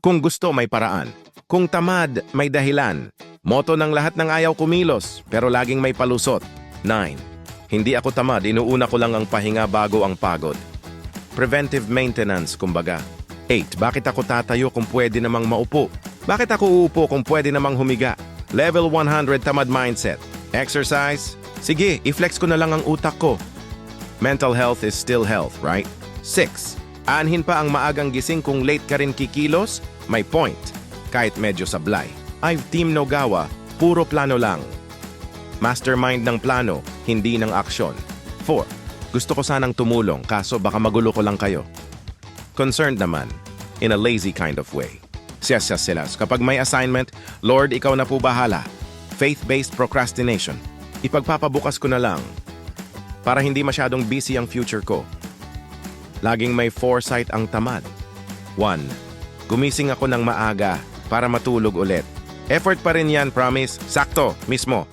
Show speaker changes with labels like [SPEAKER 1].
[SPEAKER 1] Kung gusto, may paraan. Kung tamad, may dahilan. Moto ng lahat ng ayaw kumilos, pero laging may palusot. 9. Hindi ako tamad, inuuna ko lang ang pahinga bago ang pagod. Preventive maintenance, kumbaga. 8. Bakit ako tatayo kung pwede namang maupo? Bakit ako uupo kung pwede namang humiga? Level 100 tamad mindset. Exercise? Sige, i-flex ko na lang ang utak ko. Mental health is still health, right? 6. Aanhin pa ang maagang gising kung late ka rin kikilos? May point. Kahit medyo sablay. I've Team Nogawa, puro plano lang. Mastermind ng plano, hindi ng aksyon. 4. Gusto ko sanang tumulong, kaso baka magulo ko lang kayo. Concerned naman, in a lazy kind of way. Siyas silas, kapag may assignment, Lord, ikaw na po bahala. Faith-based procrastination. Ipagpapabukas ko na lang para hindi masyadong busy ang future ko. Laging may foresight ang tamad. 1. Gumising ako ng maaga para matulog ulit. Effort pa rin yan, promise. Sakto, mismo.